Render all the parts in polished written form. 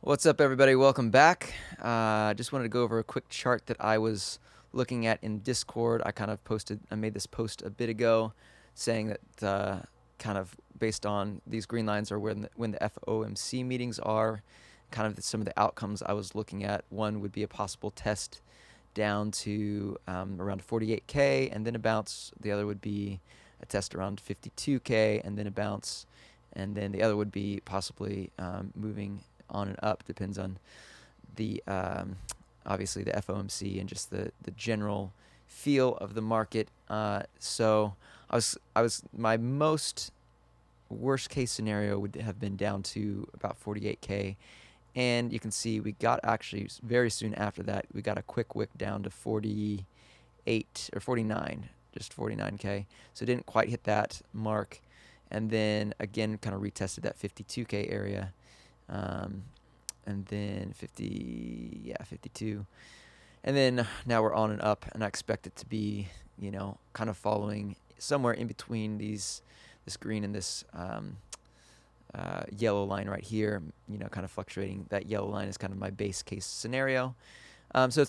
What's up, everybody? Welcome back. Just wanted to go over a quick chart that I was looking at in Discord. I made this post a bit ago saying that kind of based on these green lines are when the FOMC meetings are, some of the outcomes I was looking at. One would be a possible test down to around 48K and then a bounce. The other would be a test around 52K and then a bounce. And then the other would be possibly moving on and up. Depends on the obviously the FOMC and just the general feel of the market. So I was my most worst case scenario would have been down to about 48K, and you can see we got actually very soon after that we got a quick wick down to 48 or 49, just 49K. So it didn't quite hit that mark, and then again kind of retested that 52K area. And then 52. And then now we're on and up, and I expect it to be, kind of following somewhere in between this green and this yellow line right here, kind of fluctuating. That yellow line is kind of my base case scenario. So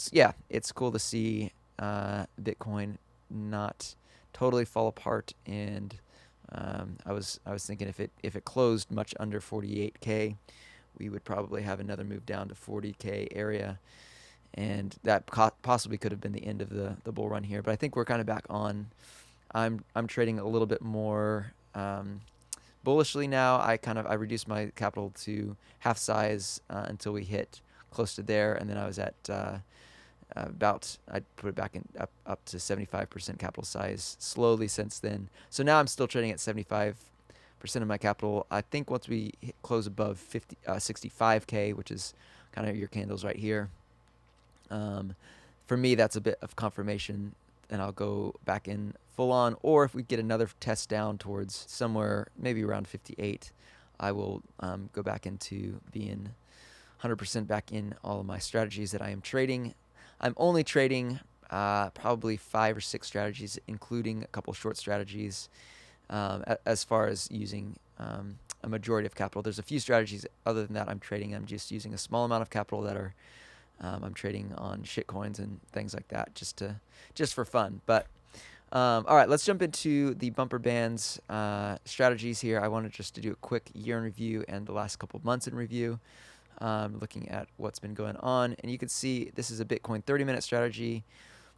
it's cool to see Bitcoin not totally fall apart. And I was thinking if it closed much under 48K, we would probably have another move down to 40K area, and that possibly could have been the end of the bull run here. But I think we're kind of back on. I'm trading a little bit more bullishly now. I reduced my capital to half size until we hit close to there, and then I was at I put it back in up to 75% capital size slowly since then. So now I'm still trading at 75% of my capital. I think once we close above 65K, which is kind of your candles right here, for me that's a bit of confirmation, and I'll go back in full on. Or if we get another test down towards somewhere maybe around 58, I will go back into being 100% back in all of my strategies that I am trading. I'm only trading probably 5 or 6 strategies, including a couple short strategies. As far as using a majority of capital, there's a few strategies other than that I'm trading. I'm just using a small amount of capital that are I'm trading on shitcoins and things like that, just for fun. But all right, let's jump into the bumper bands strategies here. I wanted just to do a quick year in review and the last couple of months in review, looking at what's been going on. And you can see this is a Bitcoin 30-minute strategy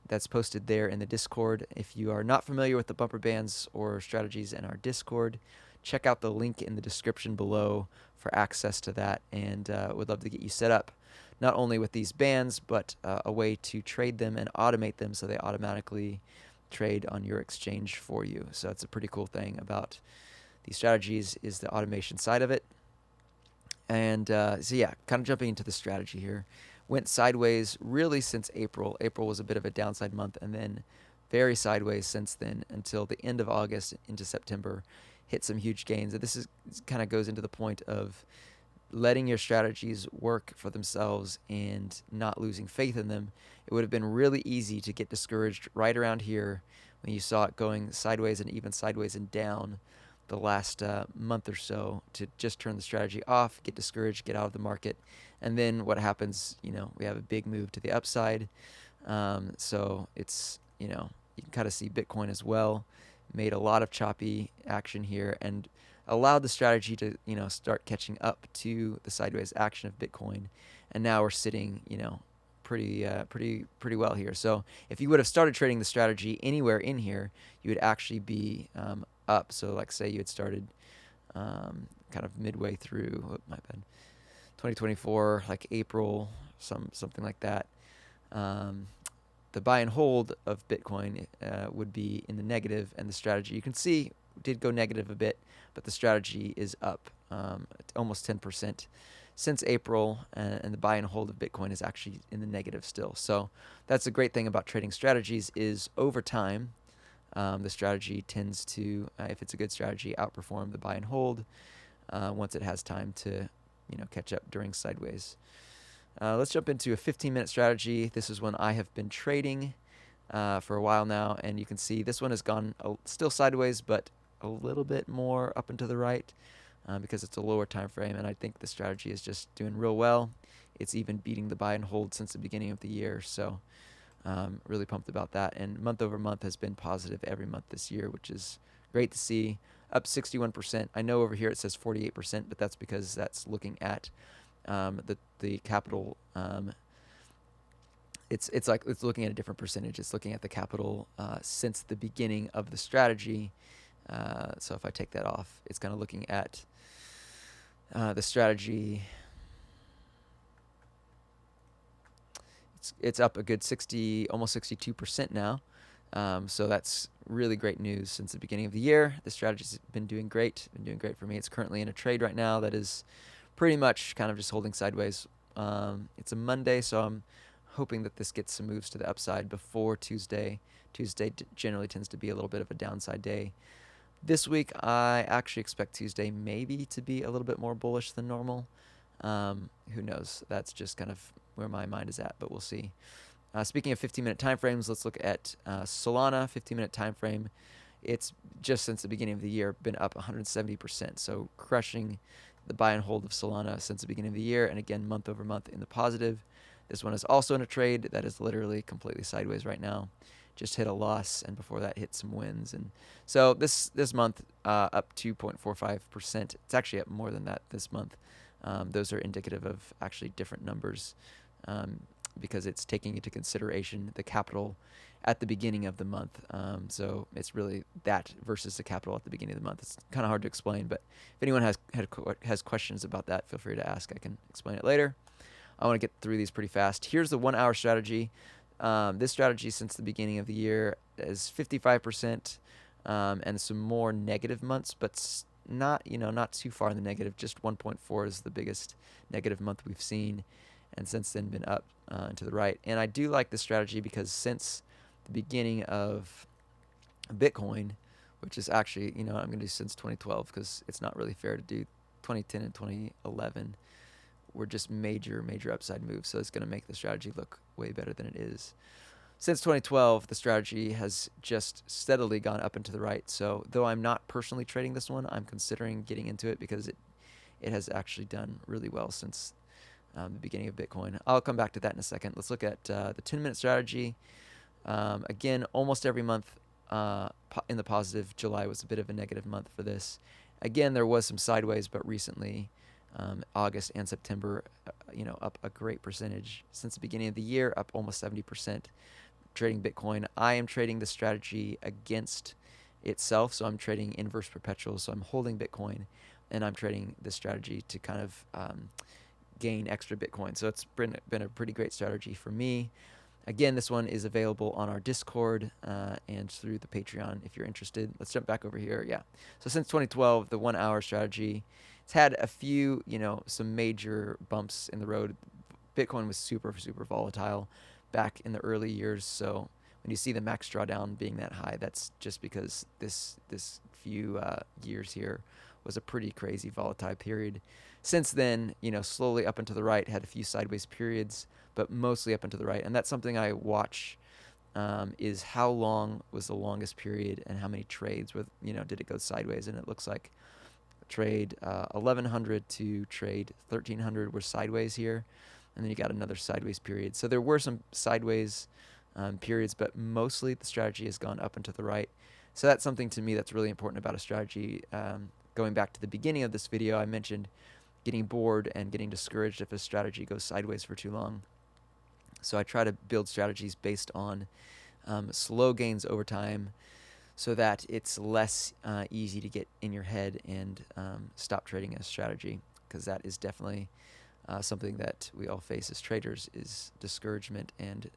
that's posted there in the Discord. If you are not familiar with the bumper bands or strategies in our Discord, check out the link in the description below for access to that, and would love to get you set up not only with these bands, but a way to trade them and automate them so they automatically trade on your exchange for you. So it's a pretty cool thing about these strategies is the automation side of it. And kind of jumping into the strategy here. Went sideways really since April. April was a bit of a downside month, and then very sideways since then until the end of August into September. Hit some huge gains. And this kind of goes into the point of letting your strategies work for themselves and not losing faith in them. It would have been really easy to get discouraged right around here when you saw it going sideways and even sideways and down the last month or so, to just turn the strategy off, get discouraged, get out of the market. And then what happens, we have a big move to the upside. So it's, you can kind of see Bitcoin as well made a lot of choppy action here and allowed the strategy to, start catching up to the sideways action of Bitcoin. And now we're sitting, pretty well here. So if you would have started trading the strategy anywhere in here, you would actually be up. So like say you had started kind of midway through, 2024, like April, something like that. The buy and hold of Bitcoin would be in the negative, and the strategy, you can see, did go negative a bit, but the strategy is up almost 10% since April, and the buy and hold of Bitcoin is actually in the negative still. So that's a great thing about trading strategies is over time, the strategy tends to, if it's a good strategy, outperform the buy and hold once it has time to, catch up during sideways. Let's jump into a 15-minute strategy. This is one I have been trading for a while now, and you can see this one has gone still sideways, but a little bit more up and to the right. because it's a lower time frame, and I think the strategy is just doing real well. It's even beating the buy and hold since the beginning of the year, so really pumped about that. And month over month has been positive every month this year, which is great to see. Up 61%. I know over here it says 48%, but that's because that's looking at the capital. It's like it's looking at a different percentage. It's looking at the capital since the beginning of the strategy. So if I take that off, it's kind of looking at the strategy. It's up a good 60, almost 62% now. So that's really great news since the beginning of the year. The strategy's been doing great for me. It's currently in a trade right now that is pretty much kind of just holding sideways. It's a Monday, so I'm hoping that this gets some moves to the upside before Tuesday. Tuesday generally tends to be a little bit of a downside day. This week, I actually expect Tuesday maybe to be a little bit more bullish than normal. Who knows? That's just kind of where my mind is at, but we'll see. Speaking of 15-minute time frames, let's look at Solana 15-minute time frame. It's just since the beginning of the year been up 170%, so crushing the buy and hold of Solana since the beginning of the year, and again month over month in the positive. This one is also in a trade that is literally completely sideways right now. Just hit a loss, and before that hit some wins. And so this month up 2.45%. It's actually up more than that this month. Those are indicative of actually different numbers because it's taking into consideration the capital at the beginning of the month. So it's really that versus the capital at the beginning of the month. It's kind of hard to explain, but if anyone has questions about that, feel free to ask. I can explain it later. I want to get through these pretty fast. Here's the 1 hour strategy. This strategy since the beginning of the year is 55%, and some more negative months, but not too far in the negative. Just 1.4 is the biggest negative month we've seen, and since then been up to the right. And I do like this strategy because since the beginning of Bitcoin, which is actually, I'm going to do since 2012 because it's not really fair to do 2010 and 2011. Were just major upside moves, so it's going to make the strategy look way better than it is. Since 2012, the strategy has just steadily gone up and to the right. So though I'm not personally trading this one, I'm considering getting into it because it has actually done really well since the beginning of Bitcoin. I'll come back to that in a second. Let's look at the 10-minute strategy. Again, almost every month in the positive. July was a bit of a negative month for this. Again, there was some sideways, but recently August and September, up a great percentage. Since the beginning of the year, up almost 70%. Trading Bitcoin. I am trading the strategy against itself, so I'm trading inverse perpetuals. So I'm holding Bitcoin, and I'm trading the strategy to kind of gain extra Bitcoin. So it's been a pretty great strategy for me. Again, this one is available on our Discord and through the Patreon if you're interested. Let's jump back over here. Yeah. So since 2012, the 1 hour strategy, it's had a few, some major bumps in the road. Bitcoin was super volatile back in the early years. So when you see the max drawdown being that high, that's just because this few years here was a pretty crazy volatile period. Since then, slowly up and to the right, had a few sideways periods, but mostly up and to the right. And that's something I watch is how long was the longest period and how many trades with, did it go sideways? And it looks like trade 1100 to trade 1300 were sideways here, and then you got another sideways period. So there were some sideways periods, but mostly the strategy has gone up and to the right. So that's something to me that's really important about a strategy. Going back to the beginning of this video, I mentioned getting bored and getting discouraged if a strategy goes sideways for too long. So I try to build strategies based on slow gains over time, so that it's less easy to get in your head and stop trading a strategy, because that is definitely something that we all face as traders, is discouragement and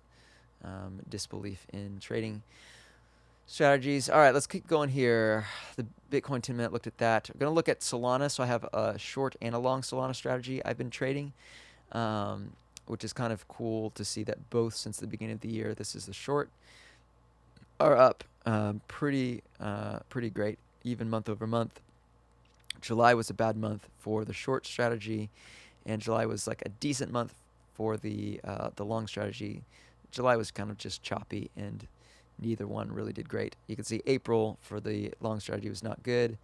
disbelief in trading strategies. All right, let's keep going here. The Bitcoin 10-minute, looked at that. I'm going to look at Solana. So I have a short and a long Solana strategy I've been trading, which is kind of cool to see that both since the beginning of the year, this is the short, are up pretty great, even month over month. July was a bad month for the short strategy, and July was like a decent month for the long strategy. July was kind of just choppy, and neither one really did great. You can see April for the long strategy was not good.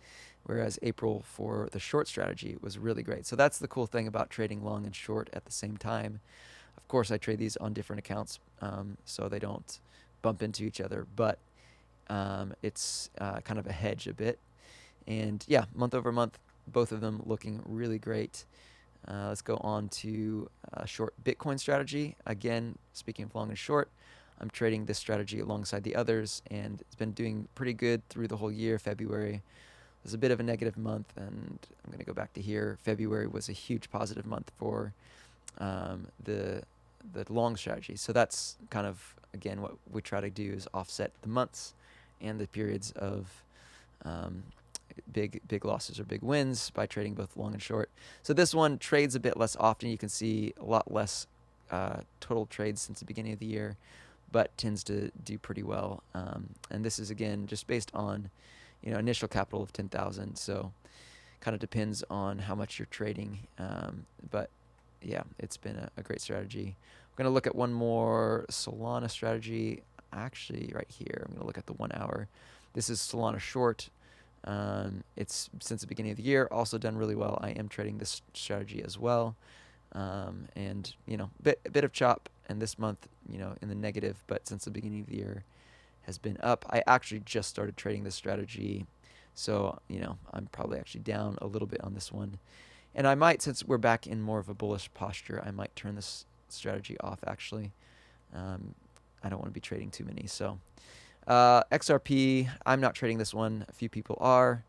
whereas April for the short strategy was really great. So that's the cool thing about trading long and short at the same time. Of course, I trade these on different accounts, so they don't bump into each other, but it's kind of a hedge a bit. And yeah, month over month, both of them looking really great. Let's go on to short Bitcoin strategy. Again, speaking of long and short, I'm trading this strategy alongside the others, and it's been doing pretty good through the whole year. February was a bit of a negative month, and I'm going to go back to here. February was a huge positive month for the long strategy. So that's kind of, again, what we try to do is offset the months and the periods of big losses or big wins by trading both long and short. So this one trades a bit less often. You can see a lot less total trades since the beginning of the year, but tends to do pretty well. And this is, again, just based on initial capital of 10,000. So kind of depends on how much you're trading. But yeah, it's been a great strategy. I'm going to look at one more Solana strategy. Actually, right here, I'm going to look at the 1 hour. This is Solana short. It's since the beginning of the year also done really well. I am trading this strategy as well. And a bit of chop, and this month, in the negative, but since the beginning of the year has been up. I actually just started trading this strategy, so I'm probably actually down a little bit on this one. And I might, since we're back in more of a bullish posture, I might turn this strategy off actually. I don't want to be trading too many. So XRP, I'm not trading this one. A few people are.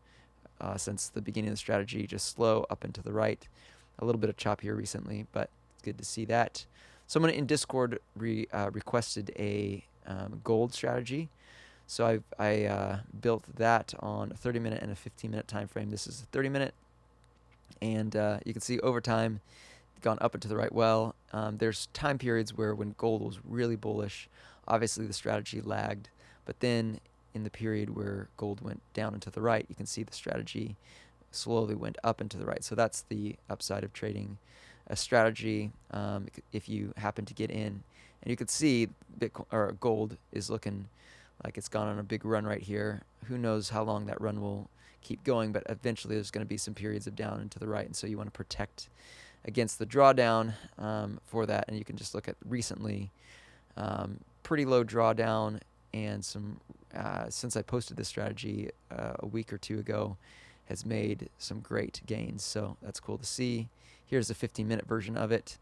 Since the beginning of the strategy, just slow up and to the right. A little bit of chop here recently, but it's good to see that. Someone in Discord requested a gold strategy. So I built that on a 30-minute and a 15-minute time frame. This is a 30-minute, and you can see over time, gone up and to the right well. There's time periods where when gold was really bullish, obviously the strategy lagged, but then in the period where gold went down and to the right, you can see the strategy slowly went up and to the right. So that's the upside of trading a strategy if you happen to get in. And you can see Bitcoin or gold is looking like it's gone on a big run right here. Who knows how long that run will keep going, but eventually there's going to be some periods of down and to the right, and so you want to protect against the drawdown for that. And you can just look at recently, pretty low drawdown, and some since I posted this strategy a week or two ago, has made some great gains. So that's cool to see. Here's the 15-minute version of it.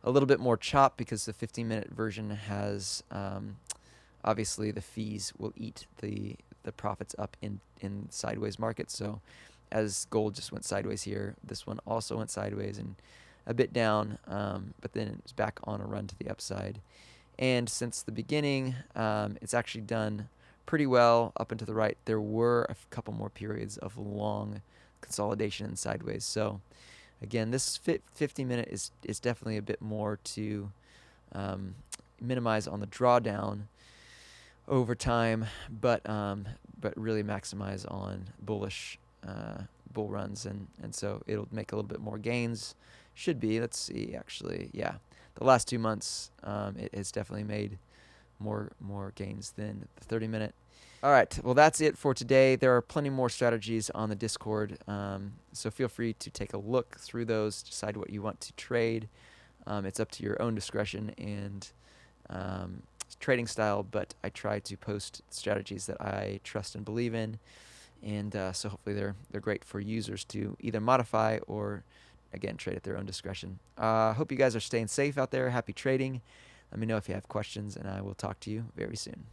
A little bit more chop because the 15-minute version has obviously the fees will eat the profits up in sideways markets. So as gold just went sideways here, this one also went sideways and a bit down, but then it's back on a run to the upside. And since the beginning, it's actually done pretty well up and to the right. There were a couple more periods of long consolidation and sideways. So again, this 15-minute is definitely a bit more to minimize on the drawdown over time, but really maximize on bullish bull runs, and so it'll make a little bit more gains. Should be. Let's see. Actually, yeah, the last 2 months it has definitely made more gains than the 30-minute. All right, well, that's it for today. There are plenty more strategies on the Discord, so feel free to take a look through those, decide what you want to trade. It's up to your own discretion and trading style, but I try to post strategies that I trust and believe in, and so hopefully they're great for users to either modify or, again, trade at their own discretion. Hope you guys are staying safe out there. Happy trading. Let me know if you have questions, and I will talk to you very soon.